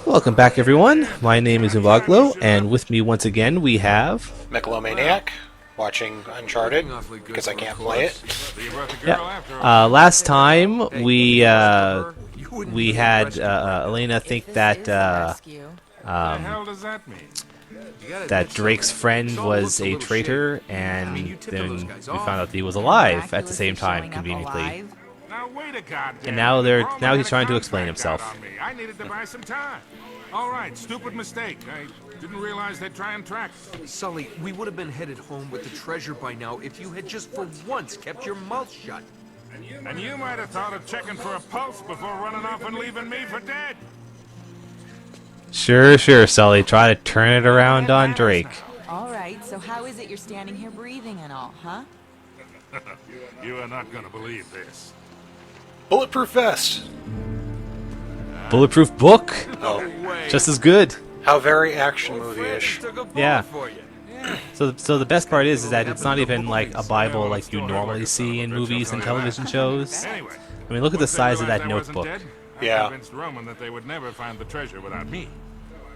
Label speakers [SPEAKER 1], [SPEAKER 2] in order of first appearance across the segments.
[SPEAKER 1] Welcome back, everyone. My name is Uvaglo, and with me once again we have.
[SPEAKER 2] Megalomaniac, watching Uncharted, because I can't play it.
[SPEAKER 1] Yeah. Last time we had Elena think that um, that Drake's friend was a traitor, and then we found out that he was alive at the same time, conveniently.
[SPEAKER 3] Now wait a goddamn
[SPEAKER 1] And now
[SPEAKER 3] minute.
[SPEAKER 1] now
[SPEAKER 3] Harlan
[SPEAKER 1] he's
[SPEAKER 3] had a
[SPEAKER 1] trying to explain
[SPEAKER 3] contract out
[SPEAKER 1] himself.
[SPEAKER 3] on me. I needed to buy some time. All right, stupid mistake. I didn't realize they'd try and track us.
[SPEAKER 4] Sully, we would have been headed home with the treasure by now if you had just for once kept your mouth shut.
[SPEAKER 3] And you might have thought of checking for a pulse before running off and leaving me for dead.
[SPEAKER 1] Sure, Sully. Try to turn it around on Drake.
[SPEAKER 5] All right, so how is it you're standing here breathing and all, huh?
[SPEAKER 3] You are not gonna believe this.
[SPEAKER 2] Bulletproof vest!
[SPEAKER 1] Bulletproof book,
[SPEAKER 2] Oh,
[SPEAKER 1] just as good.
[SPEAKER 2] how very action movie-ish.
[SPEAKER 1] Yeah. So the best part is that it's not even like a Bible like you normally see in movies and television shows.
[SPEAKER 3] Anyway,
[SPEAKER 1] I mean, look at the size of that
[SPEAKER 3] I wasn't
[SPEAKER 1] notebook.
[SPEAKER 3] dead,
[SPEAKER 2] Yeah.
[SPEAKER 3] I convinced Roman that they would never find the treasure without me.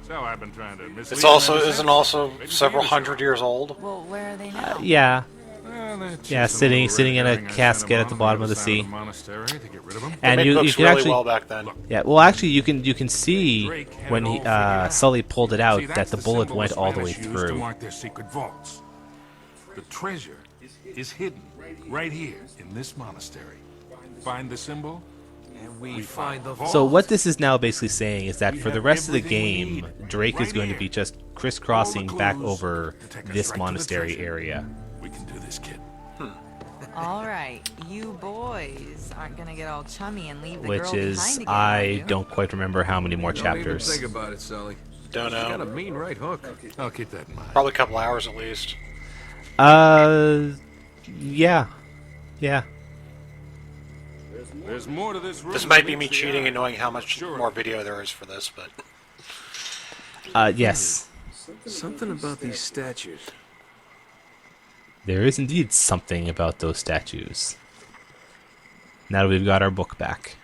[SPEAKER 3] So I've been trying to mislead
[SPEAKER 2] It's also
[SPEAKER 3] them ever
[SPEAKER 2] isn't
[SPEAKER 3] since.
[SPEAKER 2] also
[SPEAKER 3] Maybe
[SPEAKER 2] several
[SPEAKER 3] you
[SPEAKER 2] hundred
[SPEAKER 3] should.
[SPEAKER 2] years old.
[SPEAKER 5] Well, where are they now?
[SPEAKER 1] Yeah,
[SPEAKER 3] Well, they're just
[SPEAKER 1] Yeah,
[SPEAKER 3] a
[SPEAKER 1] sitting-
[SPEAKER 3] little
[SPEAKER 1] sitting in a
[SPEAKER 3] red herring I sent
[SPEAKER 1] casket
[SPEAKER 3] them
[SPEAKER 1] at the
[SPEAKER 3] on
[SPEAKER 1] bottom of the
[SPEAKER 3] other side
[SPEAKER 1] sea.
[SPEAKER 3] monastery to get rid of 'em.
[SPEAKER 1] and
[SPEAKER 2] They made
[SPEAKER 1] you
[SPEAKER 2] books
[SPEAKER 1] can
[SPEAKER 2] really
[SPEAKER 1] actually
[SPEAKER 2] well back then.
[SPEAKER 1] yeah. Well, actually, you can see when Sully pulled it out
[SPEAKER 3] See,
[SPEAKER 1] that
[SPEAKER 3] that's
[SPEAKER 1] the bullet
[SPEAKER 3] symbol
[SPEAKER 1] went
[SPEAKER 3] the
[SPEAKER 1] all the way
[SPEAKER 3] Spanish used to
[SPEAKER 1] through.
[SPEAKER 3] mark their secret vaults. The treasure is hidden right here in this monastery. Find the symbol.
[SPEAKER 4] And we find the
[SPEAKER 1] So what this is now basically saying is that for the rest of the game, Drake is going to be just crisscrossing back over this monastery area.
[SPEAKER 3] We can do this, kid.
[SPEAKER 5] All right, you boys aren't gonna get all chummy and leave the
[SPEAKER 1] Which
[SPEAKER 5] girl
[SPEAKER 1] is,
[SPEAKER 5] behind again,
[SPEAKER 1] I
[SPEAKER 5] are you?
[SPEAKER 1] don't quite remember how many more
[SPEAKER 4] Don't even
[SPEAKER 1] chapters.
[SPEAKER 4] think about it, Sully.
[SPEAKER 2] Don't
[SPEAKER 4] You got a
[SPEAKER 2] know.
[SPEAKER 4] mean right hook.
[SPEAKER 3] I'll keep that in mind.
[SPEAKER 2] Probably a couple hours at least.
[SPEAKER 1] Yeah.
[SPEAKER 3] There's more to this room
[SPEAKER 2] This might
[SPEAKER 3] than
[SPEAKER 2] be me
[SPEAKER 3] meets the
[SPEAKER 2] cheating
[SPEAKER 3] eye.
[SPEAKER 2] and knowing how much
[SPEAKER 3] Sure.
[SPEAKER 2] more video there is for this, but
[SPEAKER 1] Yes.
[SPEAKER 4] Something about these statues.
[SPEAKER 1] There is indeed something about those statues. Now that we've got our book back.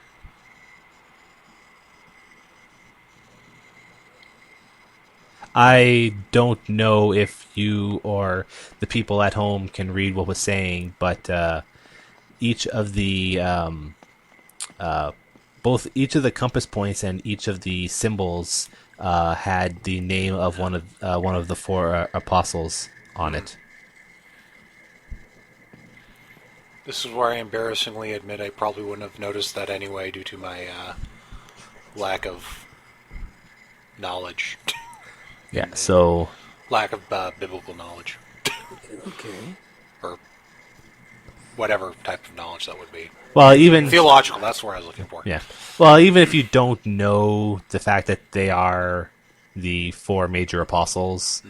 [SPEAKER 1] I don't know if you or the people at home can read what was saying, but each of the both each of the compass points and each of the symbols had the name of one of the four apostles on it.
[SPEAKER 2] this is where I embarrassingly admit I probably wouldn't have noticed that anyway due to my lack of knowledge.
[SPEAKER 1] Yeah. So
[SPEAKER 2] Lack of biblical knowledge.
[SPEAKER 4] Okay.
[SPEAKER 2] Or whatever type of knowledge that would be.
[SPEAKER 1] well, even
[SPEAKER 2] Theological, that's what I was looking for.
[SPEAKER 1] yeah. Well, even if you don't know the fact that they are the four major apostles,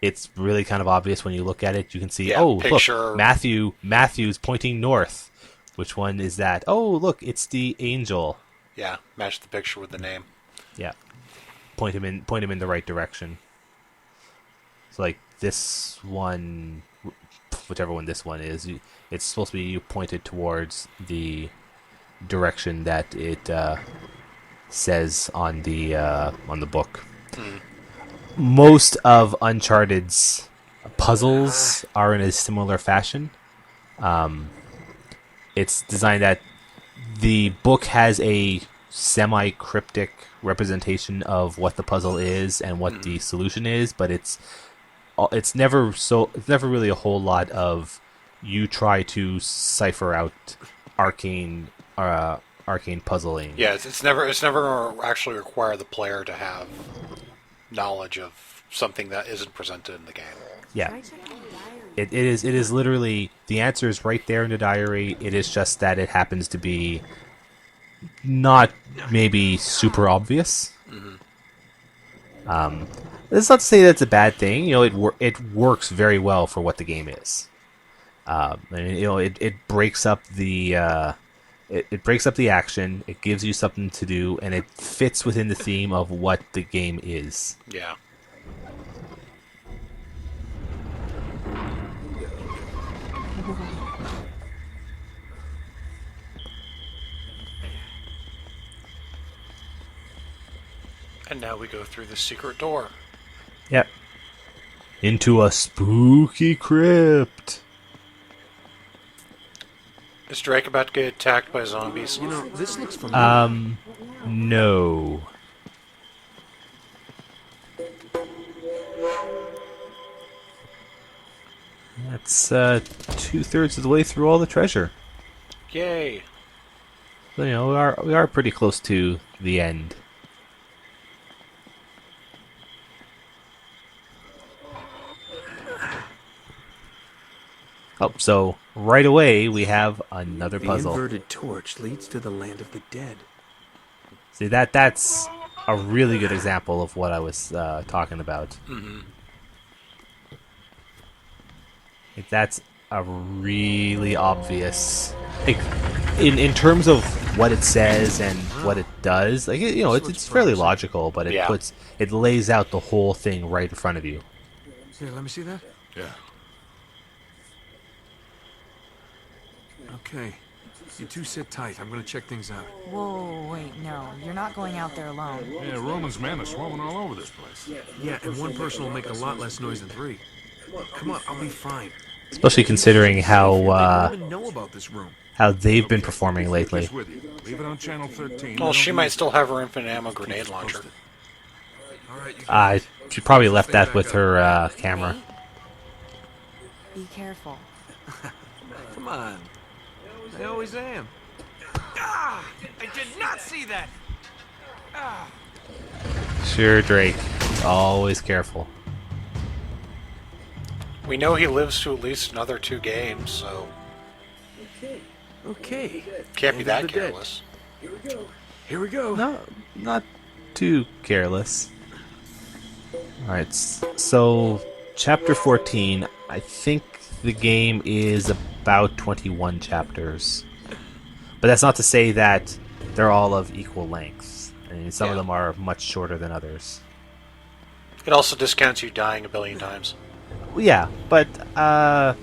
[SPEAKER 1] it's really kind of obvious when you look at it. You can see,
[SPEAKER 2] Yeah,
[SPEAKER 1] oh,
[SPEAKER 2] picture-
[SPEAKER 1] look, Matthew's pointing north. Which one is that? Oh, look, it's the angel.
[SPEAKER 2] Yeah, match the picture with the name.
[SPEAKER 1] Yeah, point him in the right direction. So like this one, whichever one this one is, it's supposed to be you pointed towards the direction that it says on the book. Most of Uncharted's puzzles are in a similar fashion. It's designed that the book has a semi-cryptic representation of what the puzzle is and what the solution is, but it's never really a whole lot of you try to cipher out arcane puzzling.
[SPEAKER 2] Yeah, it's never going to actually require the player to have knowledge of something that isn't presented in the game.
[SPEAKER 1] Yeah. It is literally, the answer is right there in the diary. It is just that it happens to be not maybe super obvious. That's not to say that's a bad thing. You know, it works very well for what the game is. I mean, you know, it breaks up the it breaks up the action. It gives you something to do, and it fits within the theme of what the game is.
[SPEAKER 2] Yeah. And now we go through the secret door.
[SPEAKER 1] Yep. Into a spooky crypt.
[SPEAKER 2] Is Drake about to get attacked by zombies?
[SPEAKER 4] You know, this looks familiar.
[SPEAKER 1] No. That's 2/3 of the way through all the treasure.
[SPEAKER 2] Yay!
[SPEAKER 1] So, you know, we are pretty close to the end. Oh, so right away we have another
[SPEAKER 4] The
[SPEAKER 1] puzzle.
[SPEAKER 4] inverted torch leads to the land of the dead.
[SPEAKER 1] See, that's a really good example of what I was talking about. Like, that's a really obvious, like, in terms of what it says and what it does. Like, you know, it's fairly logical, but
[SPEAKER 2] Yeah.
[SPEAKER 1] it lays out the whole thing right in front of you.
[SPEAKER 4] Here, let me see that.
[SPEAKER 3] Yeah.
[SPEAKER 4] Okay. You two sit tight. I'm gonna check things out.
[SPEAKER 5] Whoa, wait, no. You're not going out there alone.
[SPEAKER 3] Yeah, Roman's men are swarming all over this place.
[SPEAKER 4] Yeah, and one person will make a lot less noise than three. Come on, I'll be fine.
[SPEAKER 1] Especially considering
[SPEAKER 4] They
[SPEAKER 1] how
[SPEAKER 4] don't even know about this room.
[SPEAKER 1] they've been
[SPEAKER 3] Okay,
[SPEAKER 1] performing
[SPEAKER 3] take
[SPEAKER 1] lately.
[SPEAKER 3] this with you. Leave it on channel 13.
[SPEAKER 2] Well,
[SPEAKER 3] Don't
[SPEAKER 2] she might
[SPEAKER 3] use
[SPEAKER 2] still
[SPEAKER 3] it.
[SPEAKER 2] have her infinite ammo grenade launcher.
[SPEAKER 3] Posted.
[SPEAKER 4] All right, you guys.
[SPEAKER 1] She probably left that with her camera.
[SPEAKER 5] Be careful.
[SPEAKER 4] Come on. I always am. Ah! I did not see that.
[SPEAKER 1] Sure, Drake. Always careful.
[SPEAKER 2] We know he lives to at least another 2 games, so
[SPEAKER 4] Okay.
[SPEAKER 2] can't be
[SPEAKER 4] Land
[SPEAKER 2] that
[SPEAKER 4] of the Dead.
[SPEAKER 2] careless.
[SPEAKER 4] Here we go.
[SPEAKER 1] No, not too careless. Alright, so chapter 14, I think the game is about 21 chapters. But that's not to say that they're all of equal length. I mean, some of
[SPEAKER 2] Yeah.
[SPEAKER 1] them are much shorter than others.
[SPEAKER 2] It also discounts you dying a billion times.
[SPEAKER 1] Yeah, but I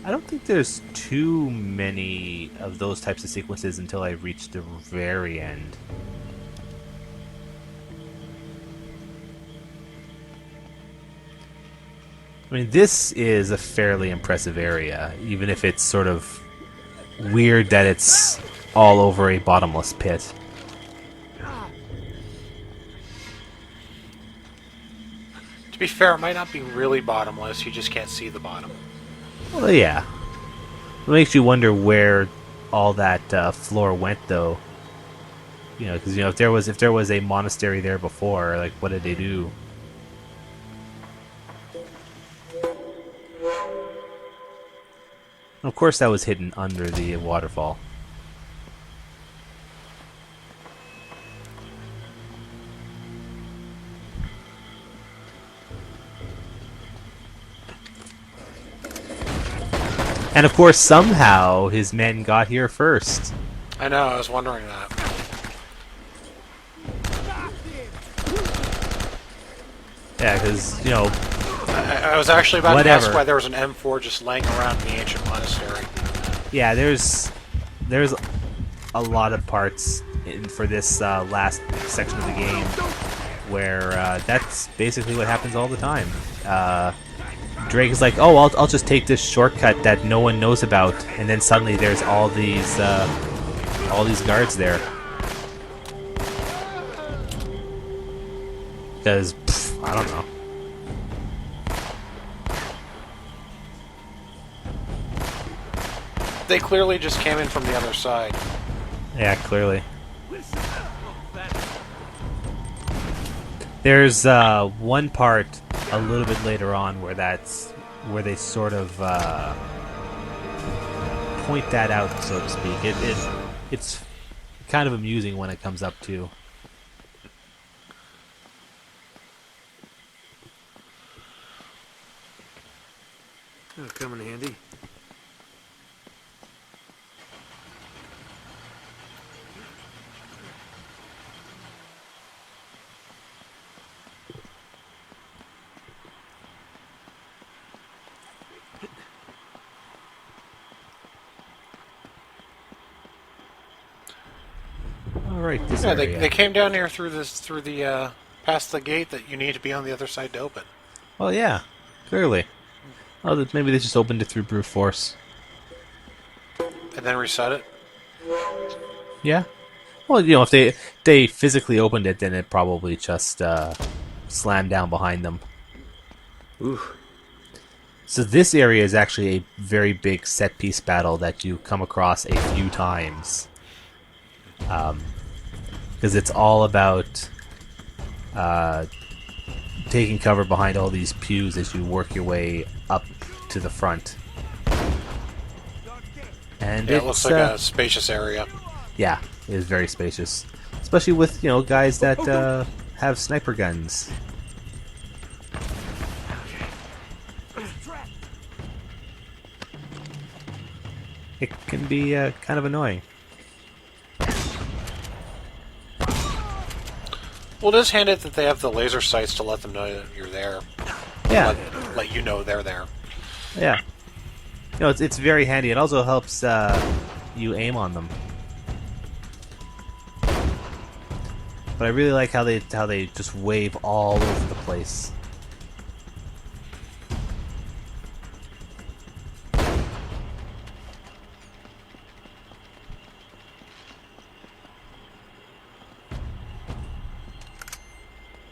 [SPEAKER 1] don't think there's too many of those types of sequences until I reach the very end. I mean, this is a fairly impressive area, even if it's sort of weird that it's all over a bottomless pit.
[SPEAKER 2] To be fair, it might not be really bottomless, you just can't see the bottom.
[SPEAKER 1] Well, yeah. It makes you wonder where all that floor went, though. You know, because if there was a monastery there before, like, what did they do? Of course, that was hidden under the waterfall. And of course, somehow his men got here first.
[SPEAKER 2] I know, I was wondering that.
[SPEAKER 1] Yeah, because, you know,
[SPEAKER 2] I was actually about to
[SPEAKER 1] Whatever.
[SPEAKER 2] ask why there was an M4 just laying around in the ancient monastery.
[SPEAKER 1] yeah, there's a lot of parts for this last section of the game where that's basically what happens all the time. Drake is like, "Oh, I'll just take this shortcut that no one knows about," and then suddenly there's all these guards there. Because I don't know.
[SPEAKER 2] They clearly just came in from the other side.
[SPEAKER 1] Yeah, clearly. There's one part a little bit later on where they sort of point that out, so to speak. It's kind of amusing when it comes up to.
[SPEAKER 4] That'll come in handy.
[SPEAKER 1] All right, this
[SPEAKER 2] Yeah,
[SPEAKER 1] area.
[SPEAKER 2] they came down here through the past the gate that you need to be on the other side to open.
[SPEAKER 1] Oh yeah, clearly. Oh, maybe they just opened it through brute force.
[SPEAKER 2] And then reset it?
[SPEAKER 1] Yeah. Well, you know, if they physically opened it, then it probably just slammed down behind them.
[SPEAKER 4] Ooh.
[SPEAKER 1] So this area is actually a very big set piece battle that you come across a few times. Because it's all about taking cover behind all these pews as you work your way up to the front. And
[SPEAKER 2] Yeah, it looks like a spacious area.
[SPEAKER 1] yeah, it is very spacious, especially with guys that have sniper guns. It can be kind of annoying.
[SPEAKER 2] Well, it is handy that they have the laser sights to let them know that you're there.
[SPEAKER 1] Yeah,
[SPEAKER 2] Let you know they're there.
[SPEAKER 1] yeah. It's very handy. It also helps you aim on them. But I really like how they just wave all over the place.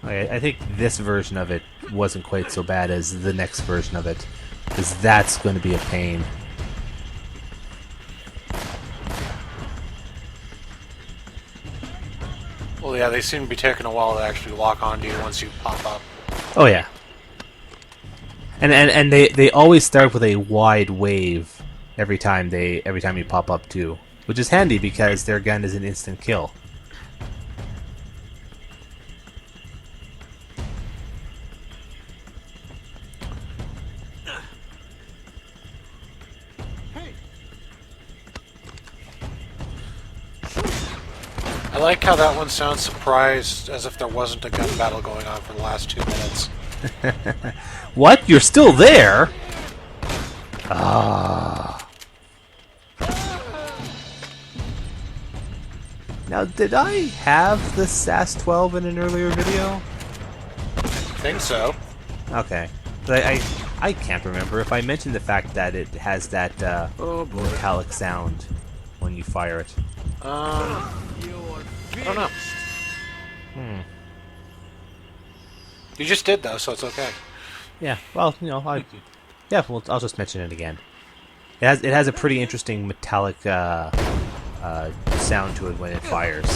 [SPEAKER 1] I think this version of it wasn't quite so bad as the next version of it, because that's going to be a pain.
[SPEAKER 2] Well, yeah, they seem to be taking a while to actually lock onto you once you pop up.
[SPEAKER 1] Oh yeah, and they always start with a wide wave every time you pop up too, which is handy because their gun is an instant kill.
[SPEAKER 2] I like how that one sounds surprised, as if there wasn't a gun battle going on for the last 2 minutes.
[SPEAKER 1] What? You're still there? Ah. Now, did I have the SAS-12 in an earlier video?
[SPEAKER 2] Think so.
[SPEAKER 1] Okay. But I can't remember if I mentioned the fact that it has that
[SPEAKER 4] Oh boy.
[SPEAKER 1] metallic sound when you fire it.
[SPEAKER 2] I don't know. You just did, though, so it's okay.
[SPEAKER 1] Yeah, well, I'll just mention it again. It has a pretty interesting metallic sound to it when it fires.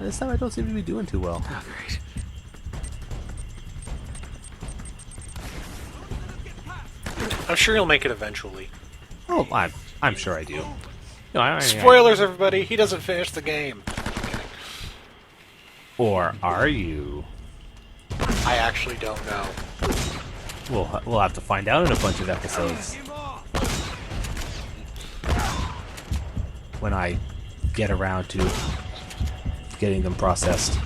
[SPEAKER 1] This time I don't seem to be doing too well.
[SPEAKER 4] Oh, great.
[SPEAKER 2] I'm sure you'll make it eventually.
[SPEAKER 1] Oh, I'm sure I do. No,
[SPEAKER 2] Spoilers, everybody! He doesn't finish the game.
[SPEAKER 1] Or are you?
[SPEAKER 2] I actually don't know.
[SPEAKER 1] We'll have to find out in a bunch of episodes when I get around to getting them processed.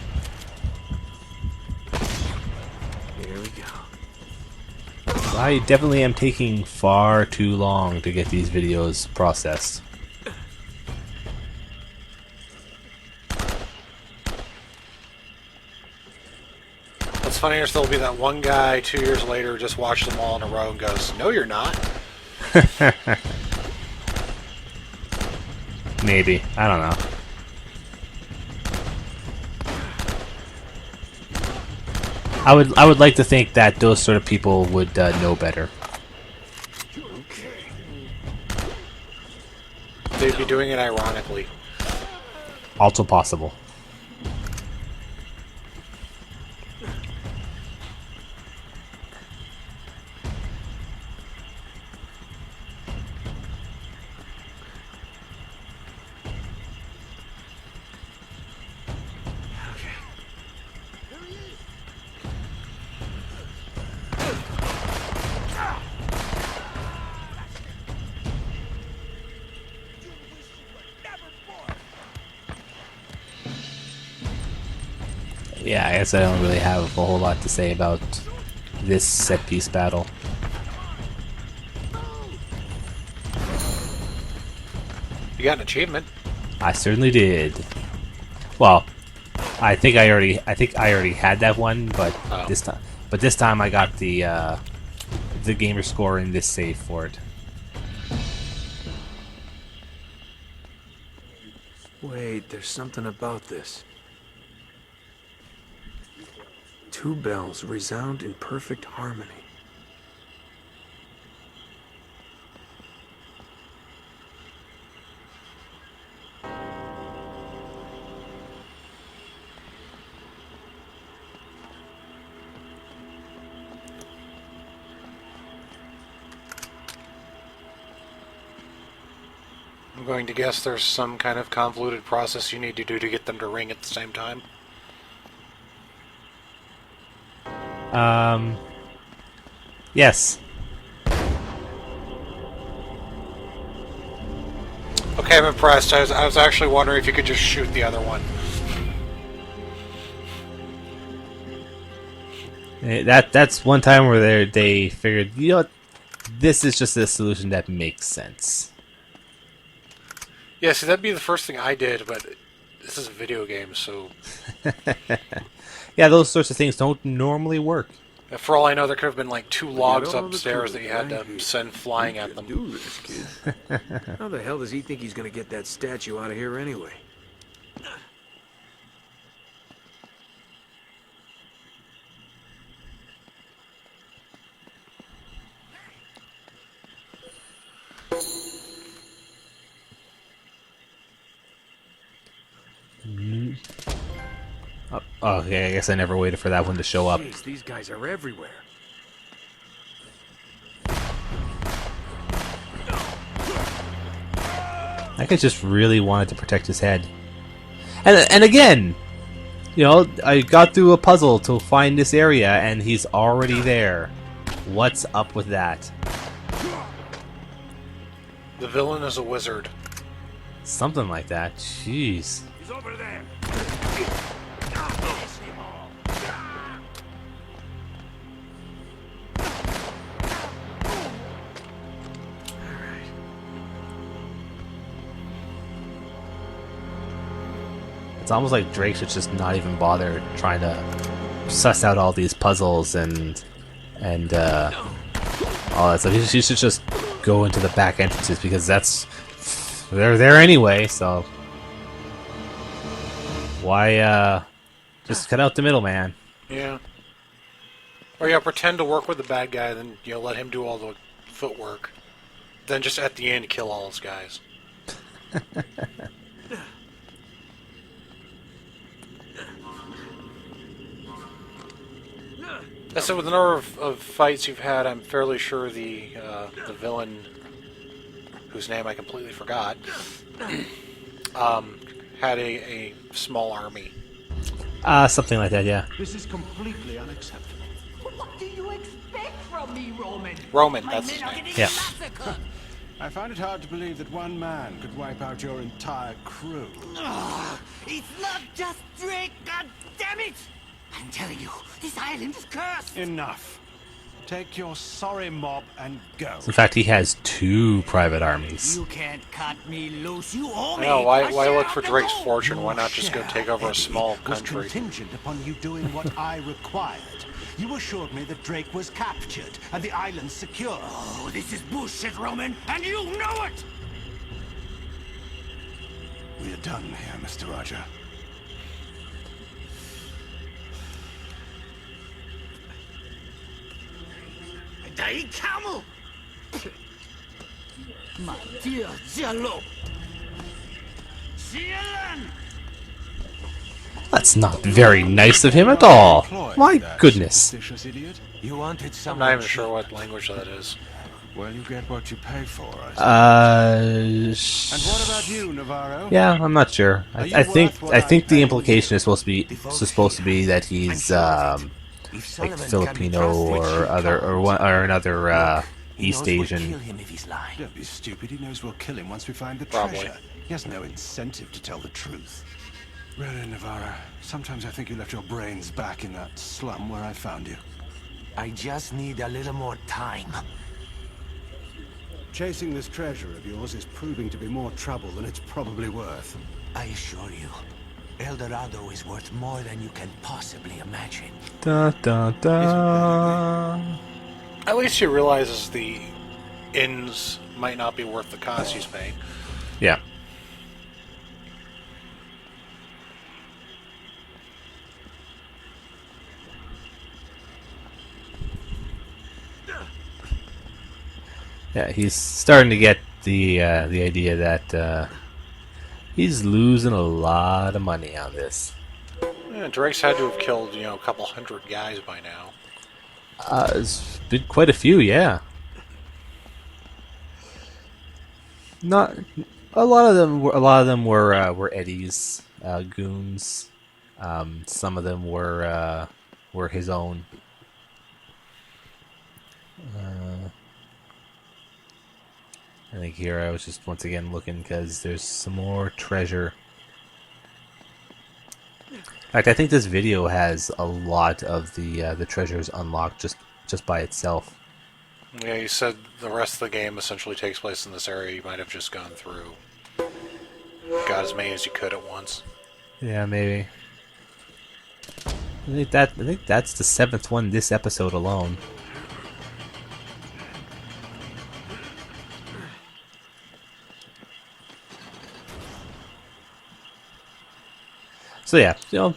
[SPEAKER 4] Here we go.
[SPEAKER 1] I definitely am taking far too long to get these videos processed.
[SPEAKER 2] What's funny is there'll be that one guy 2 years later who just watched them all in a row and goes, "No, you're not."
[SPEAKER 1] Maybe. I don't know. I would like to think that those sort of people would know better.
[SPEAKER 2] They'd be doing it ironically.
[SPEAKER 1] Also possible. Yeah, I guess I don't really have a whole lot to say about this set piece battle.
[SPEAKER 2] You got an achievement.
[SPEAKER 1] I certainly did. Well, I think I already had that one, but
[SPEAKER 2] Oh.
[SPEAKER 1] this time I got the gamer score in this save for it.
[SPEAKER 4] Wait, there's something about this. Two bells resound in perfect harmony.
[SPEAKER 2] I'm going to guess there's some kind of convoluted process you need to do to get them to ring at the same time.
[SPEAKER 1] Yes.
[SPEAKER 2] Okay, I'm impressed. I was actually wondering if you could just shoot the other one.
[SPEAKER 1] That's one time where they figured, you know what, this is just a solution that makes sense.
[SPEAKER 2] Yeah, see, that'd be the first thing I did, but this is a video game, so...
[SPEAKER 1] Yeah, those sorts of things don't normally work.
[SPEAKER 2] For all I know, there could have been like 2 logs
[SPEAKER 4] all the
[SPEAKER 2] upstairs
[SPEAKER 4] clues
[SPEAKER 2] that you had
[SPEAKER 4] right
[SPEAKER 2] to
[SPEAKER 4] here.
[SPEAKER 2] send flying
[SPEAKER 4] You
[SPEAKER 2] at
[SPEAKER 4] can
[SPEAKER 2] them.
[SPEAKER 4] do this, kid. How the hell does he think he's gonna get that statue out of here anyway?
[SPEAKER 1] Oh, okay, I guess I never waited for that one to show up.
[SPEAKER 4] Jeez, these guys are everywhere.
[SPEAKER 1] That guy just really wanted to protect his head. And again, you know, I got through a puzzle to find this area, and he's already there. What's up with that?
[SPEAKER 2] The villain is a wizard.
[SPEAKER 1] Something like that. Jeez.
[SPEAKER 3] He's over there.
[SPEAKER 1] It's almost like Drake should just not even bother trying to suss out all these puzzles and all that stuff. He should just go into the back entrances because they're there anyway. So why just cut out the middleman?
[SPEAKER 2] Yeah. Or yeah, pretend to work with the bad guy, then let him do all the footwork. Then just at the end kill all his guys. That's it. With the number of fights you've had, I'm fairly sure the villain, whose name I completely forgot, had a small army.
[SPEAKER 1] Something like that, yeah.
[SPEAKER 6] This is completely unacceptable.
[SPEAKER 7] What do you expect from me, Roman?
[SPEAKER 2] Roman,
[SPEAKER 7] My
[SPEAKER 2] that's his
[SPEAKER 7] men are
[SPEAKER 2] name.
[SPEAKER 7] getting
[SPEAKER 1] Yeah.
[SPEAKER 7] massacred.
[SPEAKER 6] I find it hard to believe that one man could wipe out your entire crew.
[SPEAKER 7] It's not just Drake, god damn it! I'm telling you, this island is cursed.
[SPEAKER 6] Enough. Take your sorry mob and go.
[SPEAKER 1] In fact, he has 2 private armies.
[SPEAKER 7] You can't cut me loose. You owe
[SPEAKER 2] I
[SPEAKER 7] me.
[SPEAKER 2] know,
[SPEAKER 7] a
[SPEAKER 2] why
[SPEAKER 7] share
[SPEAKER 2] look
[SPEAKER 7] of
[SPEAKER 2] for
[SPEAKER 7] the
[SPEAKER 2] Drake's
[SPEAKER 7] gold.
[SPEAKER 2] fortune? Why not just go
[SPEAKER 6] Share,
[SPEAKER 2] take over a
[SPEAKER 6] Eddie,
[SPEAKER 2] small
[SPEAKER 6] was
[SPEAKER 2] country?
[SPEAKER 6] contingent upon you doing what I required. You assured me that Drake was captured and the island secure.
[SPEAKER 7] Oh, this is bullshit, Roman, and you know it.
[SPEAKER 6] We are done here, Mr. Roger.
[SPEAKER 7] Die camel. My dear Jello. Zielen.
[SPEAKER 1] That's not very nice of him at all. My goodness.
[SPEAKER 6] Superstitious idiot.
[SPEAKER 4] You wanted
[SPEAKER 2] I'm
[SPEAKER 4] someone
[SPEAKER 2] not even
[SPEAKER 4] cheap.
[SPEAKER 2] sure what language that is.
[SPEAKER 6] Well, you get what you pay for, I suppose. And what about you, Navarro?
[SPEAKER 1] Yeah, I'm not sure.
[SPEAKER 6] Are you
[SPEAKER 1] I think
[SPEAKER 6] worth what
[SPEAKER 1] I think
[SPEAKER 6] I
[SPEAKER 1] the
[SPEAKER 6] pay?
[SPEAKER 1] implication is supposed to be that he's
[SPEAKER 4] If
[SPEAKER 1] like
[SPEAKER 4] Sullivan can be
[SPEAKER 1] Filipino
[SPEAKER 4] trusted,
[SPEAKER 1] or
[SPEAKER 4] she
[SPEAKER 1] other
[SPEAKER 4] can't.
[SPEAKER 1] or another
[SPEAKER 4] He
[SPEAKER 1] East
[SPEAKER 4] knows we'll
[SPEAKER 1] Asian.
[SPEAKER 4] kill him if he's lying.
[SPEAKER 6] Don't be stupid. He knows we'll kill him once we find the
[SPEAKER 2] Probably.
[SPEAKER 6] treasure. He has no incentive to tell the truth. Really, Navarro, sometimes I think you left your brains back in that slum where I found you.
[SPEAKER 4] I just need a little more time.
[SPEAKER 6] Chasing this treasure of yours is proving to be more trouble than it's probably worth.
[SPEAKER 7] I assure you, El Dorado is worth more than you can possibly imagine.
[SPEAKER 1] Da da da.
[SPEAKER 2] At least he realizes the inns might not be worth the cost he's paying.
[SPEAKER 1] Yeah. Yeah, he's starting to get the idea that he's losing a lot of money on this.
[SPEAKER 2] Yeah, Drake's had to have killed, a couple hundred guys by now.
[SPEAKER 1] It's been quite a few, yeah. Not a lot of them. Were Eddie's goons. Some of them were his own. I think here I was just once again looking because there's some more treasure. In fact, I think this video has a lot of the treasures unlocked just by itself.
[SPEAKER 2] Yeah, you said the rest of the game essentially takes place in this area. You might have just gone through, got as many as you could at once.
[SPEAKER 1] Yeah, maybe. I think that's the 7th one this episode alone. So yeah, that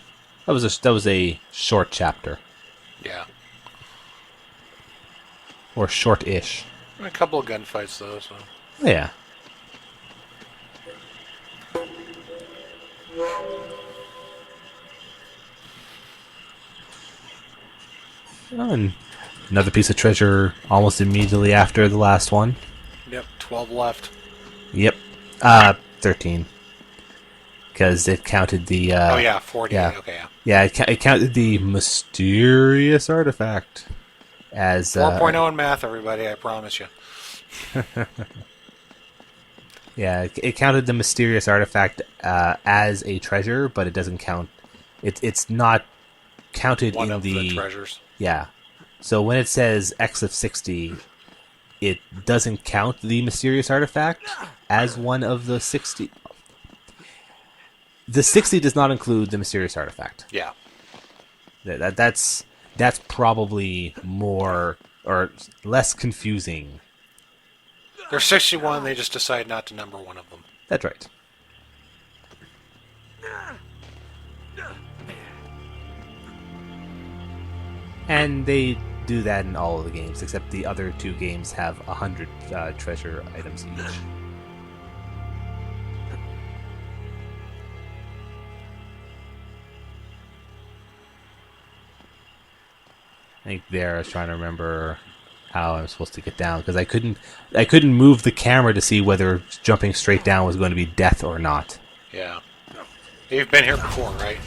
[SPEAKER 1] was a short chapter,
[SPEAKER 2] Yeah.
[SPEAKER 1] or short-ish.
[SPEAKER 2] A couple of gunfights, though, so...
[SPEAKER 1] Yeah. And another piece of treasure almost immediately after the last one.
[SPEAKER 2] Yep, 12 left.
[SPEAKER 1] Yep. 13. Because it counted the...
[SPEAKER 2] oh, yeah, 40.
[SPEAKER 1] yeah.
[SPEAKER 2] Okay, yeah.
[SPEAKER 1] Yeah, it counted the mysterious artifact as...
[SPEAKER 2] 4.0 in math, everybody, I promise you.
[SPEAKER 1] Yeah, it counted the mysterious artifact as a treasure, but it doesn't count... It's not counted
[SPEAKER 2] One
[SPEAKER 1] in
[SPEAKER 2] of the treasures.
[SPEAKER 1] Yeah. So when it says X of 60, it doesn't count the mysterious artifact as one of the 60. The 60 does not include the mysterious artifact.
[SPEAKER 2] Yeah.
[SPEAKER 1] That's probably more or less confusing.
[SPEAKER 2] There's 61, they just decide not to number one of them.
[SPEAKER 1] That's right. And they do that in all of the games, except the other two games have 100 treasure items each. I think there I was trying to remember how I'm supposed to get down because I couldn't move the camera to see whether jumping straight down was going to be death or not.
[SPEAKER 2] Yeah. You've been here before, right?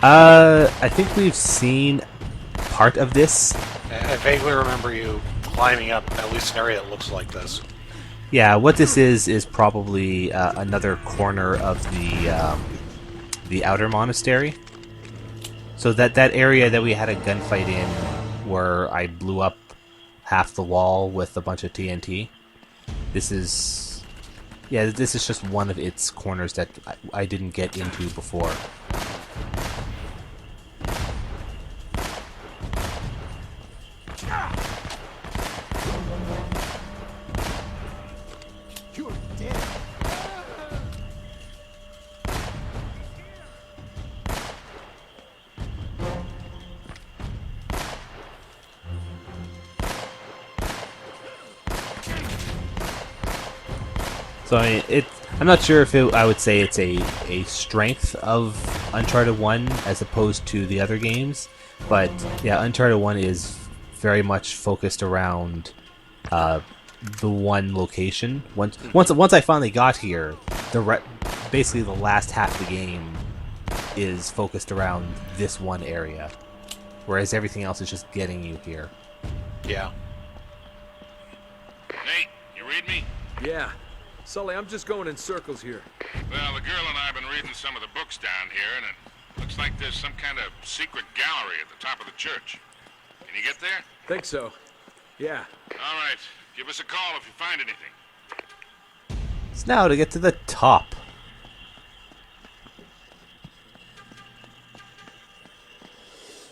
[SPEAKER 1] I think we've seen part of this.
[SPEAKER 2] I vaguely remember you climbing up at least an area that looks like this.
[SPEAKER 1] Yeah, what this is probably another corner of the outer monastery. So that area that we had a gunfight in, where I blew up half the wall with a bunch of TNT. This is just one of its corners that I didn't get into before.
[SPEAKER 6] You're dead.
[SPEAKER 1] So I mean, I'm not sure if I would say it's a strength of Uncharted 1 as opposed to the other games, but yeah, Uncharted 1 is very much focused around the one location. Once I finally got here, basically the last half of the game is focused around this one area, whereas everything else is just getting you here.
[SPEAKER 2] Yeah.
[SPEAKER 3] Nate, you read me?
[SPEAKER 4] Yeah. Sully, I'm just going in circles here.
[SPEAKER 3] Well, the girl and I have been reading some of the books down here, and it looks like there's some kind of secret gallery at the top of the church. Can you get there?
[SPEAKER 4] Think so. Yeah.
[SPEAKER 3] All right. Give us a call if you find anything.
[SPEAKER 1] So now to get to the top.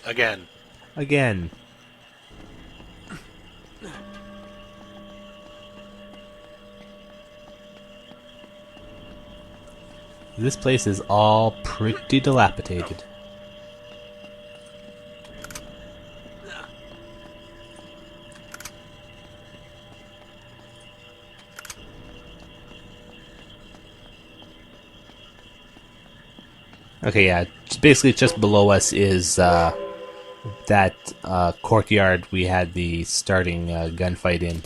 [SPEAKER 2] Again.
[SPEAKER 1] Again. This place is all pretty dilapidated. Okay, yeah, basically just below us is that courtyard we had the starting gunfight in.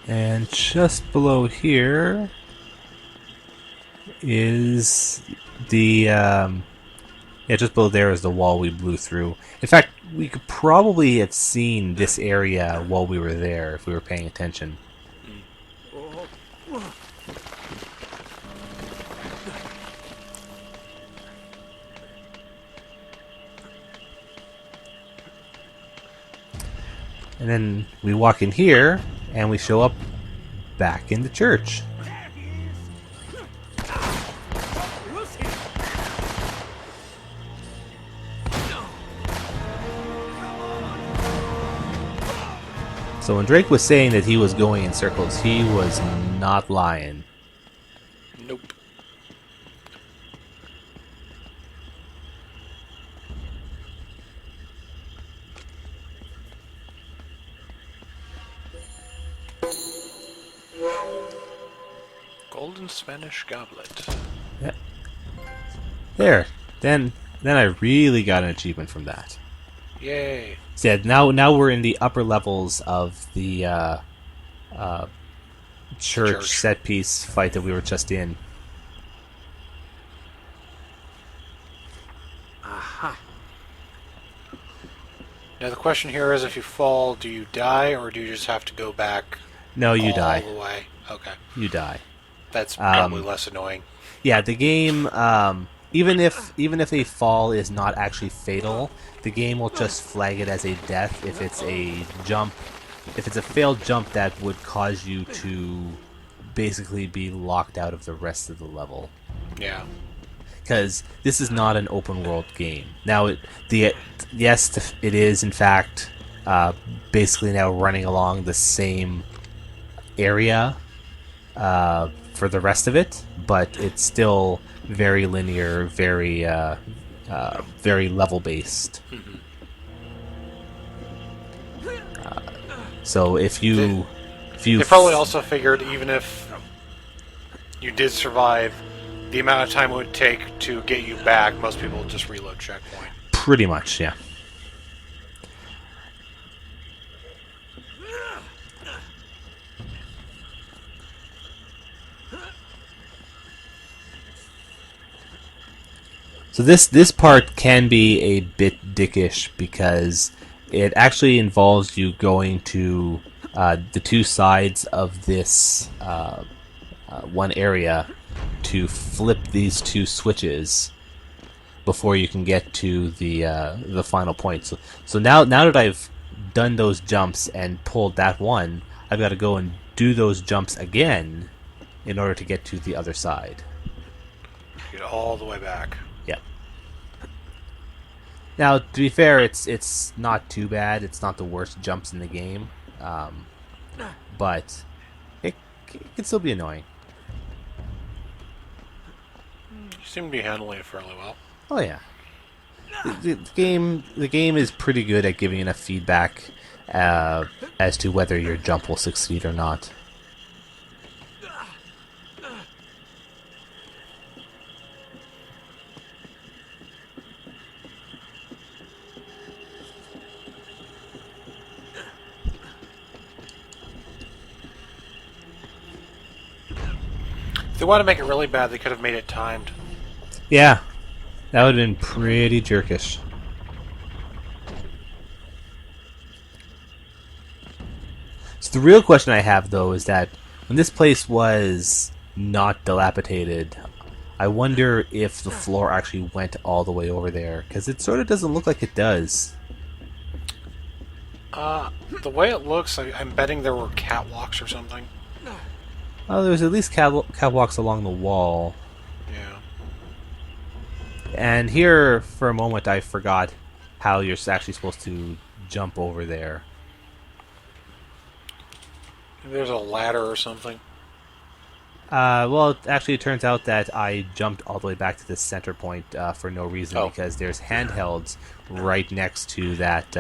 [SPEAKER 1] And just below here is the yeah, just below there is the wall we blew through. In fact, we could probably have seen this area while we were there if we were paying attention. And then we walk in here, and we show up back in the church. So when Drake was saying that he was going in circles, he was not lying.
[SPEAKER 2] Nope. Golden Spanish goblet.
[SPEAKER 1] Yeah. There. Then I really got an achievement from that.
[SPEAKER 2] Yay.
[SPEAKER 1] So yeah, now we're in the upper levels of the church set piece fight that we were just in.
[SPEAKER 4] Aha.
[SPEAKER 2] Now the question here is, if you fall, do you die, or do you just have to go back
[SPEAKER 1] No, you
[SPEAKER 2] all
[SPEAKER 1] die.
[SPEAKER 2] the way? Okay.
[SPEAKER 1] You die.
[SPEAKER 2] That's probably less annoying.
[SPEAKER 1] Yeah, the game, even if a fall is not actually fatal, the game will just flag it as a death if it's a jump. If it's a failed jump, that would cause you to basically be locked out of the rest of the level.
[SPEAKER 2] Yeah.
[SPEAKER 1] Because this is not an open world game. Now, yes, it is in fact basically now running along the same area for the rest of it, but it's still very linear, very level based.
[SPEAKER 2] Mm-hmm.
[SPEAKER 1] So if you
[SPEAKER 2] They probably also figured, even if you did survive, the amount of time it would take to get you back, most people would just reload checkpoint.
[SPEAKER 1] pretty much, yeah. So this part can be a bit dickish because it actually involves you going to the two sides of this one area to flip these two switches before you can get to the final point. So now that I've done those jumps and pulled that one, I've got to go and do those jumps again in order to get to the other side.
[SPEAKER 2] Get all the way back.
[SPEAKER 1] Yeah. Now, to be fair, it's not too bad. It's not the worst jumps in the game, but it can still be annoying.
[SPEAKER 2] You seem to be handling it fairly well.
[SPEAKER 1] Oh yeah. The game is pretty good at giving enough feedback as to whether your jump will succeed or not.
[SPEAKER 2] they want to make it really bad, they could have made it timed.
[SPEAKER 1] Yeah, that would have been pretty jerkish. So the real question I have, though, is that when this place was not dilapidated, I wonder if the floor actually went all the way over there, because it sort of doesn't look like it does.
[SPEAKER 2] The way it looks, I'm betting there were catwalks or something.
[SPEAKER 1] Well, there's at least catwalks along the wall.
[SPEAKER 2] Yeah.
[SPEAKER 1] And here, for a moment, I forgot how you're actually supposed to jump over there.
[SPEAKER 2] Maybe there's a ladder or something.
[SPEAKER 1] Well, actually, it turns out that I jumped all the way back to the center point for no reason,
[SPEAKER 2] Oh.
[SPEAKER 1] because there's handhelds right next to that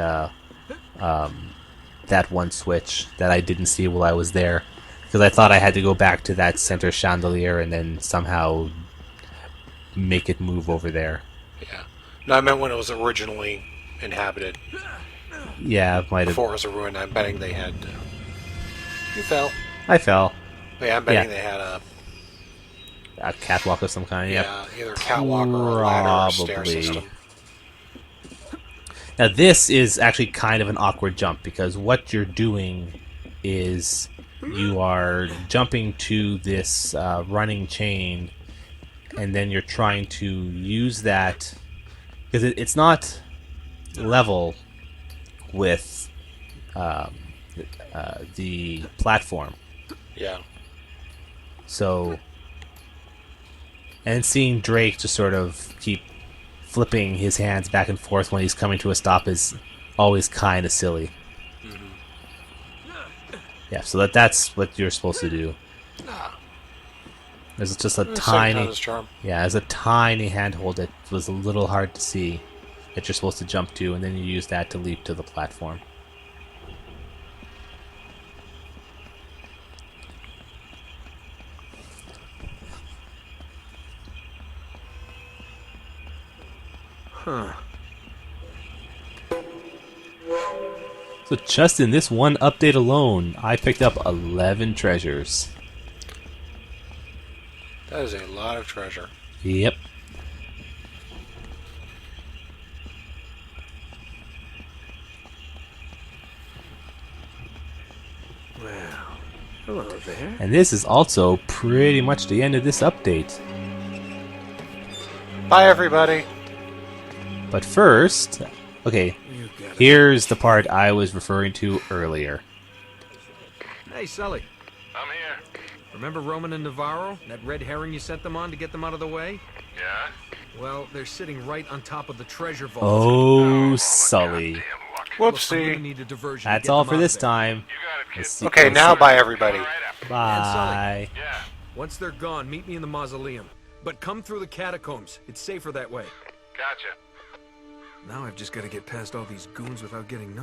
[SPEAKER 1] that one switch that I didn't see while I was there, because I thought I had to go back to that center chandelier and then somehow make it move over there.
[SPEAKER 2] Yeah. No, I meant when it was originally inhabited.
[SPEAKER 1] Yeah, it might have.
[SPEAKER 2] Before it was a ruin, I'm betting they had... You fell.
[SPEAKER 1] I fell.
[SPEAKER 2] Yeah, I'm betting they had a...
[SPEAKER 1] A catwalk of some kind. Yep.
[SPEAKER 2] Yeah, either catwalk or a ladder or stair
[SPEAKER 1] Probably.
[SPEAKER 2] system.
[SPEAKER 1] Now this is actually kind of an awkward jump, because what you're doing is you are jumping to this running chain, and then you're trying to use that, because it's not level with the platform.
[SPEAKER 2] Yeah.
[SPEAKER 1] So, and seeing Drake just sort of keep flipping his hands back and forth when he's coming to a stop is always kind of silly. Yeah, so that's what you're supposed to do. There's just a
[SPEAKER 2] Second
[SPEAKER 1] tiny,
[SPEAKER 2] time's charm.
[SPEAKER 1] yeah, there's a tiny handhold that was a little hard to see that you're supposed to jump to, and then you use that to leap to the platform.
[SPEAKER 4] Huh.
[SPEAKER 1] So just in this one update alone, I picked up 11 treasures.
[SPEAKER 2] That is a lot of treasure.
[SPEAKER 1] Yep.
[SPEAKER 4] Well, hello there.
[SPEAKER 1] And this is also pretty much the end of this update.
[SPEAKER 2] Bye, everybody.
[SPEAKER 1] But first, okay,
[SPEAKER 4] You got it.
[SPEAKER 1] here's the part I was referring to earlier.
[SPEAKER 4] Hey, Sully.
[SPEAKER 3] I'm here.
[SPEAKER 4] Remember Roman and Navarro? That red herring you sent them on to get them out of the way?
[SPEAKER 3] Yeah?
[SPEAKER 4] Well, they're sitting right on top of the treasure vault.
[SPEAKER 1] Oh, Sully.
[SPEAKER 4] Look, I'm gonna
[SPEAKER 2] Whoopsie.
[SPEAKER 4] need a diversion to
[SPEAKER 1] That's
[SPEAKER 4] get
[SPEAKER 1] all
[SPEAKER 4] them
[SPEAKER 1] for
[SPEAKER 4] out of
[SPEAKER 1] this
[SPEAKER 4] there.
[SPEAKER 1] time.
[SPEAKER 3] You got it, kid.
[SPEAKER 1] Let's see-
[SPEAKER 2] Okay,
[SPEAKER 1] let's
[SPEAKER 2] now
[SPEAKER 1] see-
[SPEAKER 2] bye, everybody.
[SPEAKER 3] Right after.
[SPEAKER 1] Bye.
[SPEAKER 3] Yeah.
[SPEAKER 4] Once they're gone, meet me in the mausoleum. But come through the catacombs. It's safer that way.
[SPEAKER 3] Gotcha.
[SPEAKER 4] Now I've just got to get past all these goons without getting noticed.